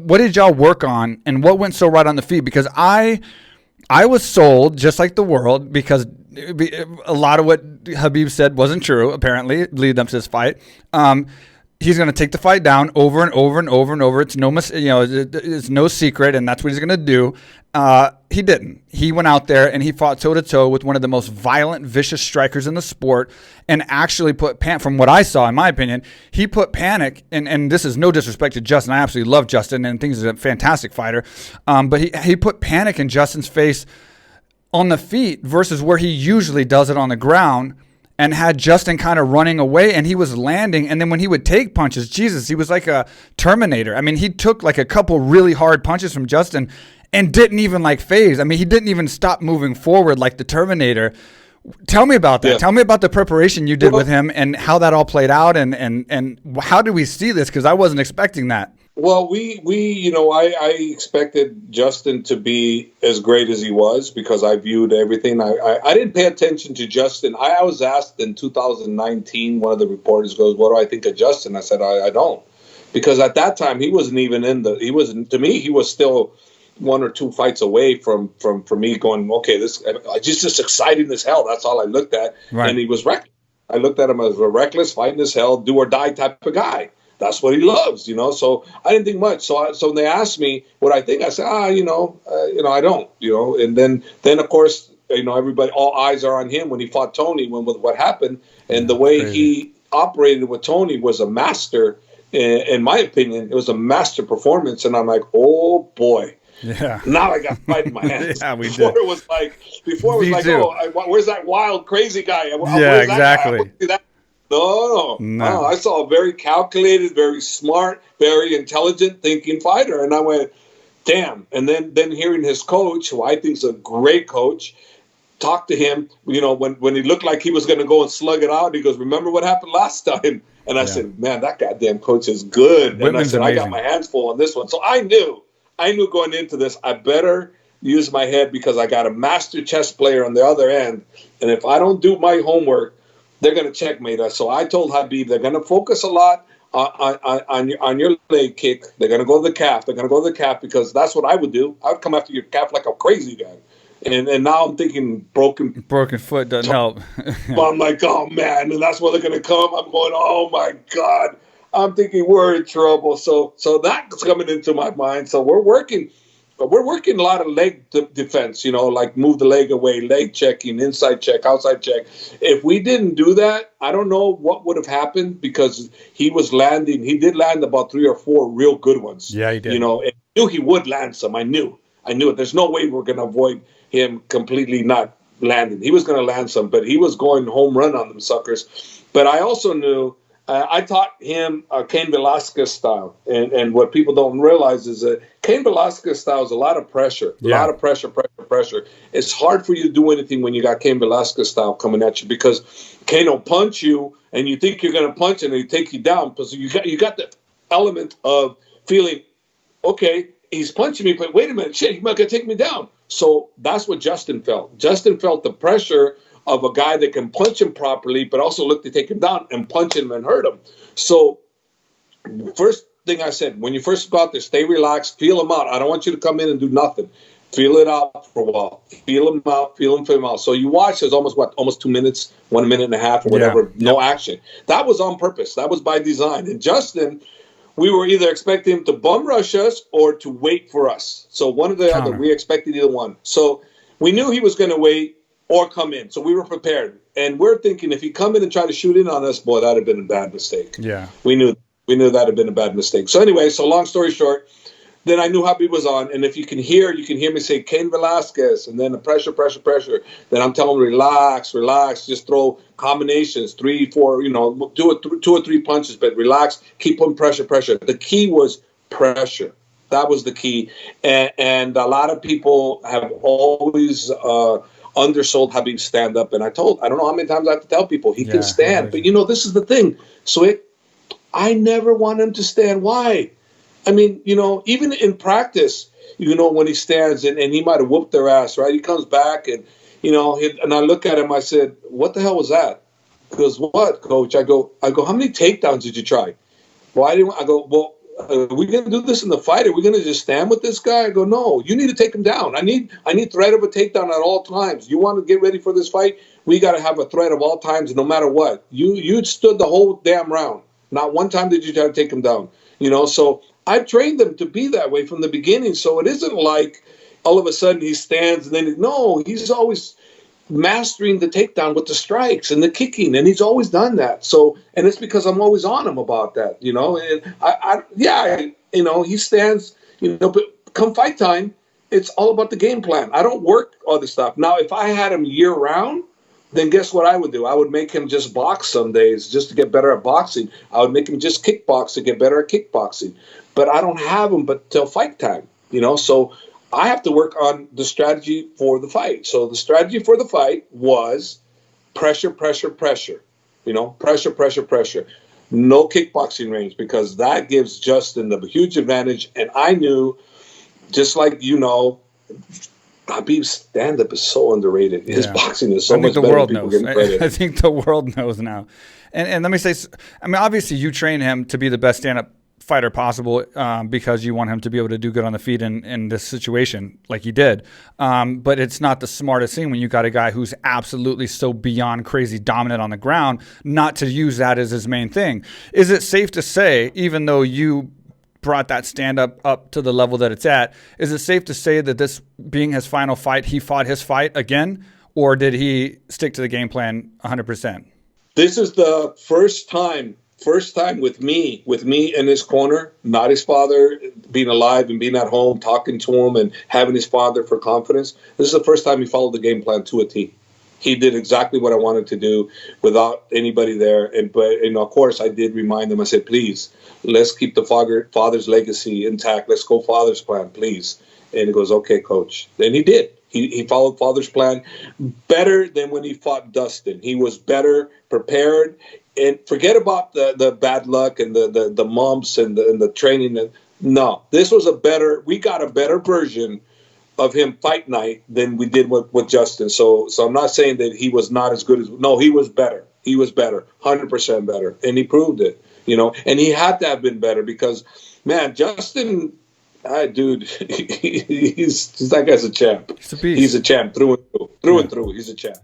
what did y'all work on, and what went so right on the feet? Because I was sold, just like the world, because a lot of what Khabib said wasn't true, apparently, leading up to this fight. He's going to take the fight down over and over and over and over. It's it's no secret, and that's what he's going to do. He didn't. He went out there and he fought toe-to-toe with one of the most violent, vicious strikers in the sport, and actually put from what I saw, in my opinion, he put panic, and this is no disrespect to Justin. I absolutely love Justin and think he's a fantastic fighter. But he put panic in Justin's face on the feet versus where he usually does it on the ground, and had Justin kind of running away, and he was landing. And then when he would take punches, Jesus, he was like a Terminator. I mean, he took like a couple really hard punches from Justin and didn't even like phase. I mean, he didn't even stop moving forward like the Terminator. Tell me about that. Yeah. Tell me about the preparation you did with him and how that all played out, and how did we see this? Because I wasn't expecting that. Well, I expected Justin to be as great as he was because I viewed everything. I didn't pay attention to Justin. I was asked in 2019, one of the reporters goes, "What do I think of Justin?" I said, I don't. Because at that time, he wasn't even to me, he was still one or two fights away from me going, okay, this just exciting as hell. That's all I looked at. Right. And he was reckless. I looked at him as a reckless, fighting as hell, do or die type of guy. That's what he loves, So I didn't think much. So when they asked me what I think, I said, I don't, And then of course, everybody, all eyes are on him when he fought Tony. With what happened, and the way he operated with Tony was a master. In my opinion, it was a master performance. And I'm like, oh boy. Yeah. Now I got fight in my hands. Yeah, before did. It was like, where's that wild, crazy guy? Yeah, exactly. No. I saw a very calculated, very smart, very intelligent thinking fighter. And I went, damn. And then hearing his coach, who I think is a great coach, talk to him, when he looked like he was going to go and slug it out, he goes, remember what happened last time? And I said, man, that goddamn coach is good. Whitman's and I said, amazing. I got my hands full on this one. So I knew going into this, I better use my head because I got a master chess player on the other end. And if I don't do my homework, they're going to checkmate us. So I told Khabib they're going to focus a lot on your leg kick. They're going to go to the calf. They're going to go to the calf because that's what I would do. I would come after your calf like a crazy guy. And now I'm thinking broken foot doesn't help. I'm like, oh, man. And that's where they're going to come. I'm going, oh, my God. I'm thinking we're in trouble. So that's coming into my mind. So we're working a lot of leg defense, like move the leg away, leg checking, inside check, outside check. If we didn't do that, I don't know what would have happened because he did land about 3 or 4 real good ones. Yeah, he did. And I knew he would land some. I knew it. There's no way we're going to avoid him completely not landing. He was going to land some, but he was going home run on them suckers. But I also knew I taught him Cain Velasquez style. And what people don't realize is that Cain Velasquez style is a lot of pressure. A lot of pressure. It's hard for you to do anything when you got Cain Velasquez style coming at you because Cain will punch you and you think you're going to punch and he take you down because you got the element of feeling, okay, he's punching me, but wait a minute, shit, he's not going to take me down. So that's what Justin felt. Justin felt the pressure of a guy that can punch him properly, but also look to take him down and punch him and hurt him. So first thing I said, when you first go out there, stay relaxed, feel him out. I don't want you to come in and do nothing. Feel it out for a while. Feel him out. So you watch, there's almost 2 minutes, 1 minute and a half or whatever, no action. That was on purpose. That was by design. And Justin, we were either expecting him to bum rush us or to wait for us. So one or the other, we expected either one. So we knew he was going to wait or come in. So we were prepared. And we're thinking if he come in and try to shoot in on us, boy, that would have been a bad mistake. Yeah. We knew that had been a bad mistake. So anyway, long story short, then I knew Khabib was on. And if you can hear me say Cain Velasquez and then the pressure. Then I'm telling him, relax, just throw combinations, 3, 4, do 2 or 3 punches, but relax, keep on pressure. The key was pressure. That was the key. And a lot of people have always undersold Khabib's stand-up. And I don't know how many times I have to tell people, he can stand. But, this is the thing. Swick, I never want him to stand. Why? I mean, even in practice, when he stands and he might have whooped their ass, right? He comes back and, and I look at him, I said, what the hell was that? He goes, what, coach? I go, how many takedowns did you try? Well, I go, are we going to do this in the fight? Are we going to just stand with this guy? I go, no, you need to take him down. I need threat of a takedown at all times. You want to get ready for this fight? We got to have a threat of all times, no matter what. You stood the whole damn round. Not one time did you try to take him down. So I've trained them to be that way from the beginning. So it isn't like all of a sudden he stands and then, no, he's always mastering the takedown with the strikes and the kicking, and he's always done that. So, and it's because I'm always on him about that, and he stands, but come fight time, it's all about the game plan. I don't work all this stuff. Now, if I had him year round, then guess what I would do? I would make him just box some days just to get better at boxing. I would make him just kickbox to get better at kickboxing. But I don't have him but till fight time, so I have to work on the strategy for the fight. So the strategy for the fight was pressure, pressure, pressure. Pressure, pressure, pressure. No kickboxing range, because that gives Justin the huge advantage. And I knew, just like Khabib's stand-up is so underrated. His boxing is so much better than people give credit. I think the world knows now. And let me say, obviously you train him to be the best stand-up fighter possible because you want him to be able to do good on the feet in this situation like he did. But it's not the smartest thing when you got a guy who's absolutely so beyond crazy dominant on the ground not to use that as his main thing. Is it safe to say, even though you brought that stand-up up to the level that it's at, is it safe to say that this being his final fight, he fought his fight again, or did he stick to the game plan 100%? This is the first time with me in his corner, not his father, being alive and being at home, talking to him and having his father for confidence. This is the first time he followed the game plan to a T. He did exactly what I wanted to do without anybody there. But of course, I did remind him. I said, please, let's keep the father's legacy intact. Let's go father's plan, please. And he goes, okay, coach. And he did. He followed father's plan better than when he fought Dustin. He was better prepared. And forget about the bad luck and the mumps and the training. No, this was we got a better version of him fight night than we did with Justin. So I'm not saying that he was not as good as, no, he was better. He was better, 100% better. And he proved it, and he had to have been better because, man, Justin, dude, he's that guy's a champ. He's a beast. He's a champ through and through. Through and through, he's a champ.